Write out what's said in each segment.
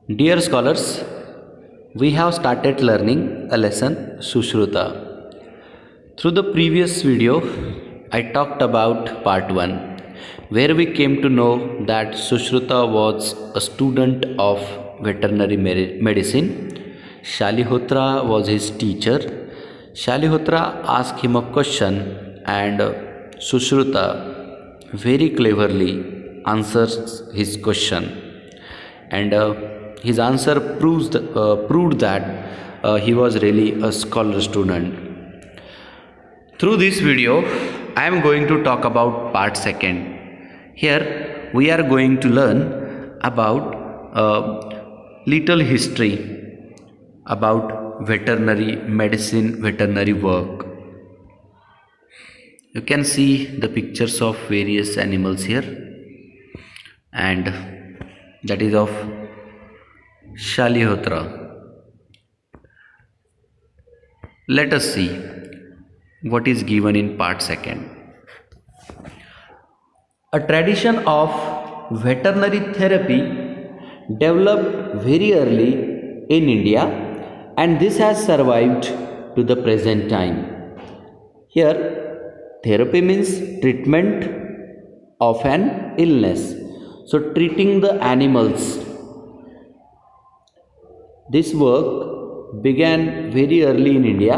Dear scholars, we have started learning a lesson Sushruta. Through the previous video, I talked about part 1, where we came to know that Sushruta was a student of veterinary medicine. Shalihotra was his teacher. Shalihotra asked him a question, and Sushruta very cleverly answers his question, and his answer proved that he was really a scholar student. Through this video, I am going to talk about part second. Here we are going to learn about little history about veterinary medicine, veterinary work. You can see the pictures of various animals here, and that is of Shalihotra. Let us see what is given in part second. A tradition of veterinary therapy developed very early in India, and this has survived to the present time. Here, therapy means treatment of an illness. So, treating the animals. This work began very early in India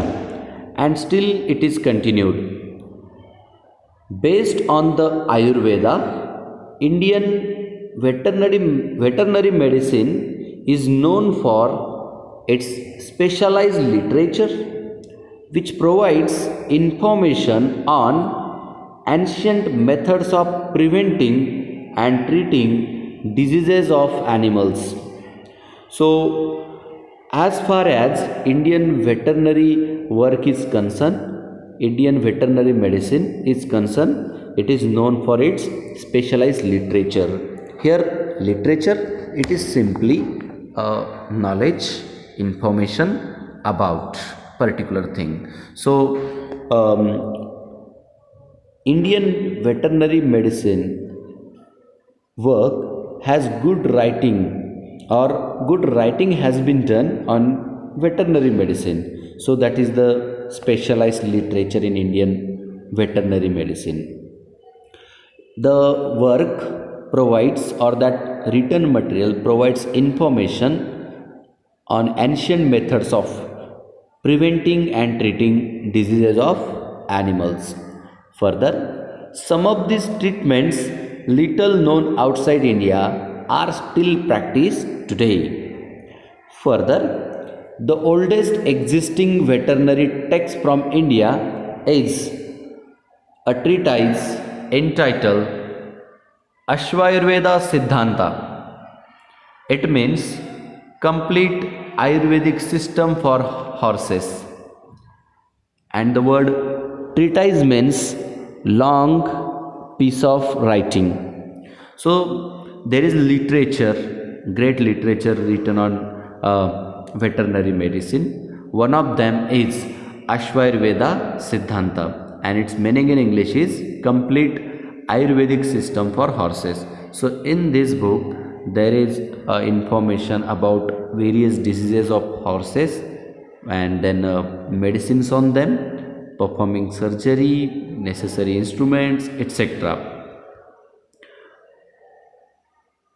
and still it is continued. Based on the Ayurveda, Indian veterinary medicine is known for its specialized literature, which provides information on ancient methods of preventing and treating diseases of animals. So, as far as Indian veterinary work is concerned, Indian veterinary medicine is concerned, it is known for its specialized literature. Here, literature, it is simply knowledge, information about particular thing. So, Indian veterinary medicine work has good writing, or good writing has been done on veterinary medicine. So that is the specialized literature in Indian veterinary medicine. The work provides, or that written material provides information on ancient methods of preventing and treating diseases of animals. Further, some of these treatments, little known outside India, are still practiced today. Further, the oldest existing veterinary text from India is a treatise entitled Ashwayurveda Siddhanta. It means complete Ayurvedic system for horses. And the word treatise means long piece of writing. So, there is literature, great literature written on veterinary medicine. One of them is Ashwayurveda Siddhanta, and its meaning in English is complete Ayurvedic system for horses. So in this book there is information about various diseases of horses, and then medicines on them, performing surgery, necessary instruments, etc.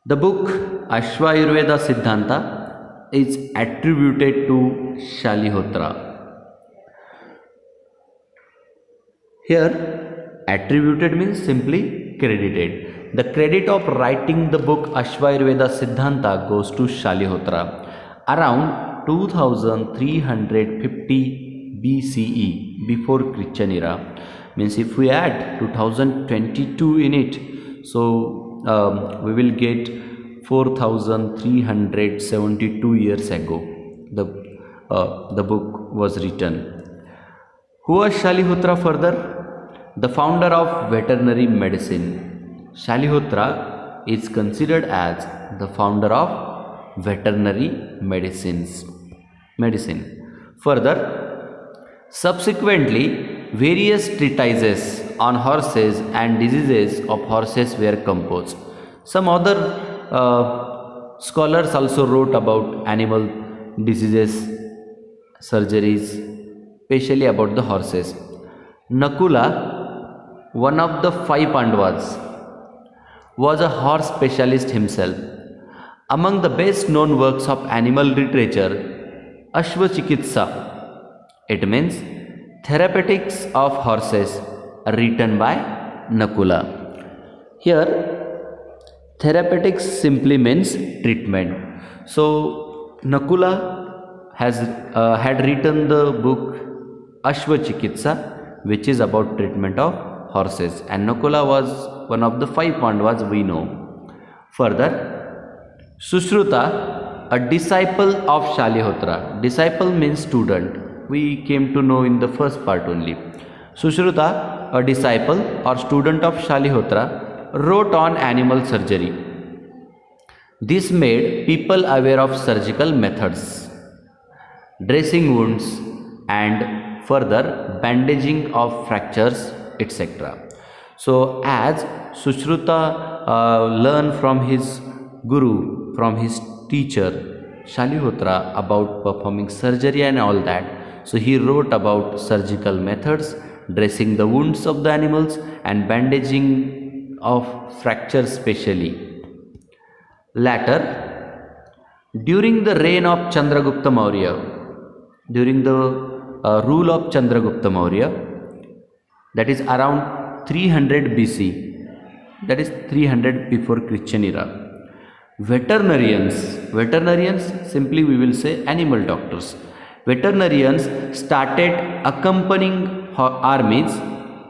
The book Ashwayurveda Siddhanta is attributed to Shalihotra. Here, attributed means simply credited. The credit of writing the book Ashwayurveda Siddhanta goes to Shalihotra around 2350 BCE, before Christian era. Means if we add 2022 in it, so we will get 4372 years ago the book was written. Who was Shalihotra further? The founder of veterinary medicine. Shalihotra is considered as the founder of veterinary medicine. Further, subsequently, various treatises on horses and diseases of horses were composed. Some other Scholars also wrote about animal diseases, surgeries, especially about the horses. Nakula, one of the five Pandavas, was a horse specialist himself. Among the best known works of animal literature, Ashvachikitsa, it means therapeutics of horses, written by Nakula. Here, therapeutics simply means treatment. So, Nakula had written the book Ashvachikitsa, which is about treatment of horses, and Nakula was one of the five Pandavas we know. Further, Sushruta, a disciple of Shalihotra. Disciple means student. We came to know in the first part only. Sushruta, a disciple or student of Shalihotra, wrote on animal surgery. This made people aware of surgical methods, dressing wounds, and further bandaging of fractures, etc. So, as Sushruta learned from his guru, from his teacher Shalihotra about performing surgery and all that, so he wrote about surgical methods, dressing the wounds of the animals, and bandaging of fractures specially. Later, during the reign of Chandragupta Maurya, during the rule of Chandragupta Maurya, that is around 300 BC, that is 300 before Christian era, veterinarians simply we will say animal doctors, veterinarians started accompanying armies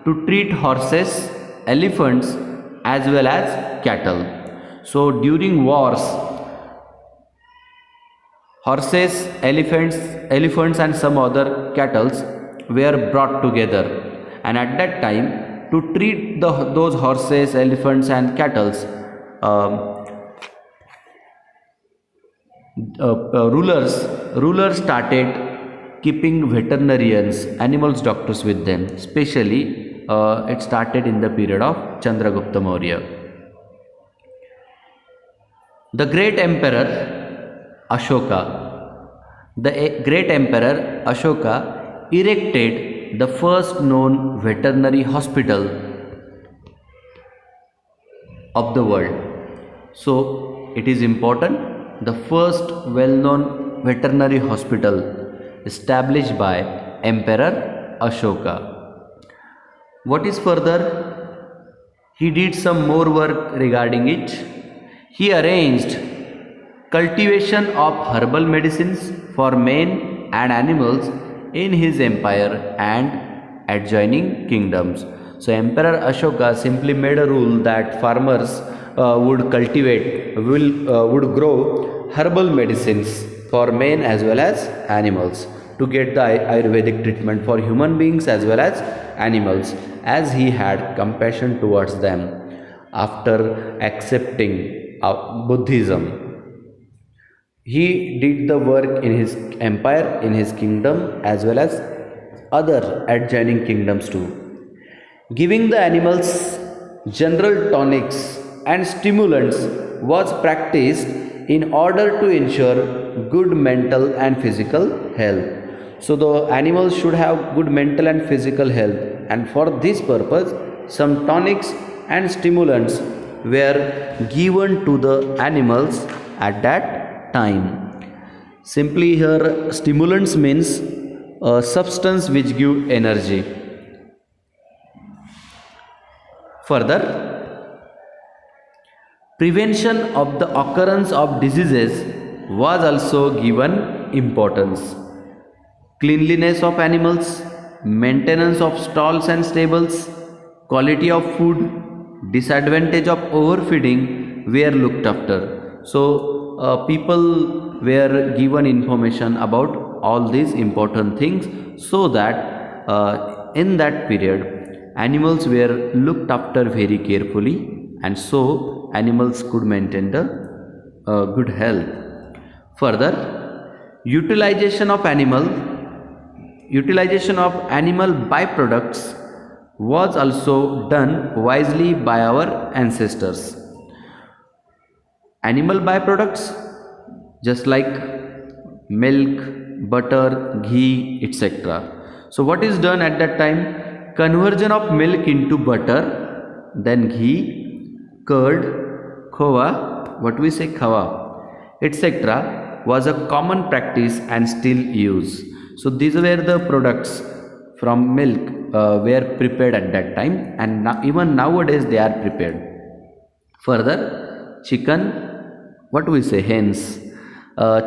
to treat horses, elephants as well as cattle. So during wars, horses, elephants and some other cattle were brought together, and at that time to treat those horses, elephants and cattle, rulers started keeping veterinarians, animals doctors with them. Especially it started in the period of Chandragupta Maurya. The great emperor Ashoka erected the first known veterinary hospital of the world. So it is important, the first well-known veterinary hospital established by Emperor Ashoka. What is further? He did some more work regarding it. He arranged cultivation of herbal medicines for men and animals in his empire and adjoining kingdoms. So Emperor Ashoka simply made a rule that farmers would grow herbal medicines for men as well as animals to get the Ayurvedic treatment for human beings as well as animals, as he had compassion towards them after accepting Buddhism. He did the work in his empire, in his kingdom as well as other adjoining kingdoms too. Giving the animals general tonics and stimulants was practiced in order to ensure good mental and physical health. So the animals should have good mental and physical health, and for this purpose some tonics and stimulants were given to the animals at that time. Simply here stimulants means a substance which give energy. Further, prevention of the occurrence of diseases was also given importance. Cleanliness of animals, maintenance of stalls and stables, quality of food, disadvantage of overfeeding were looked after. So people were given information about all these important things, so that in that period animals were looked after very carefully, and so animals could maintain the good health. Further, utilization of animal byproducts was also done wisely by our ancestors. animal byproducts just like milk, butter, ghee, etc. So what is done at that time? Conversion of milk into butter, then ghee, curd, khova, what we say khawa, etc. was a common practice and still used. So these were the products from milk were prepared at that time, and even nowadays they are prepared. Further, chicken, what we say, hens,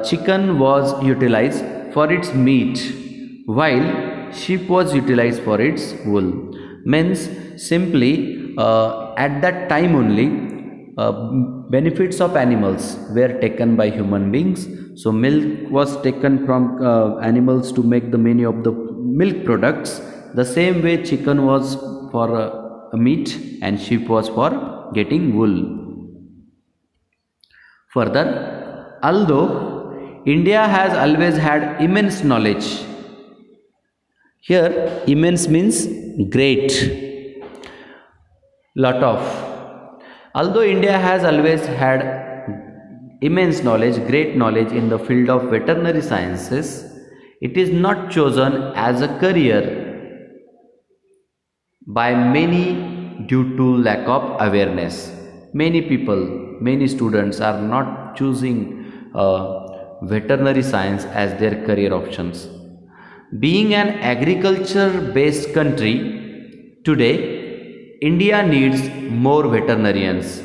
chicken was utilized for its meat, while sheep was utilized for its wool. Means simply at that time only uh, benefits of animals were taken by human beings. So milk was taken from animals to make the many of the milk products. The same way chicken was for meat and sheep was for getting wool. Further, although India has always had immense knowledge, here immense means great, lot of. Although India has always had immense knowledge, great knowledge in the field of veterinary sciences, it is not chosen as a career by many due to lack of awareness. Many people, many students are not choosing veterinary science as their career options. Being an agriculture based country, today India needs more veterinarians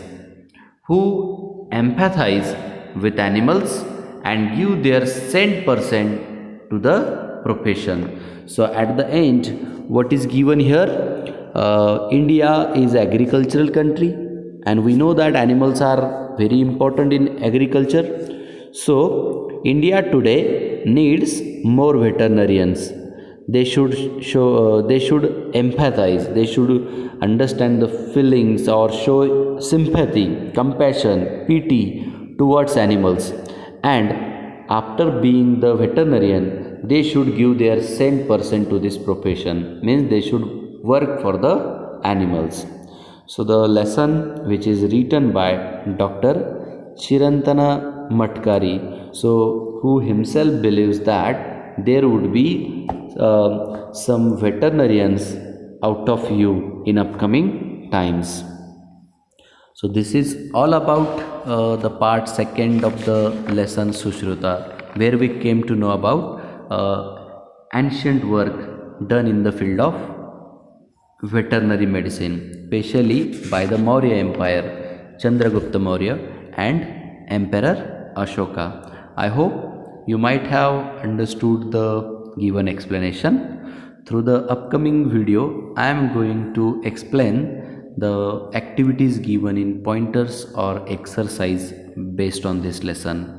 who empathize with animals and give their 100% to the profession. So at the end, what is given here, India is agricultural country, and we know that animals are very important in agriculture. So India today needs more veterinarians. They should show, they should empathize, they should understand the feelings or show sympathy, compassion, pity towards animals. And after being the veterinarian, they should give their 100% to this profession. Means they should work for the animals. So the lesson, which is written by Dr. Chirantana Matkari, so who himself believes that there would be some veterinarians out of you in upcoming times. So this is all about the part second of the lesson Sushruta, where we came to know about ancient work done in the field of veterinary medicine, especially by the Maurya Empire, Chandragupta Maurya and Emperor Ashoka. I hope you might have understood the given explanation. Through the upcoming video, I am going to explain the activities given in pointers or exercise based on this lesson.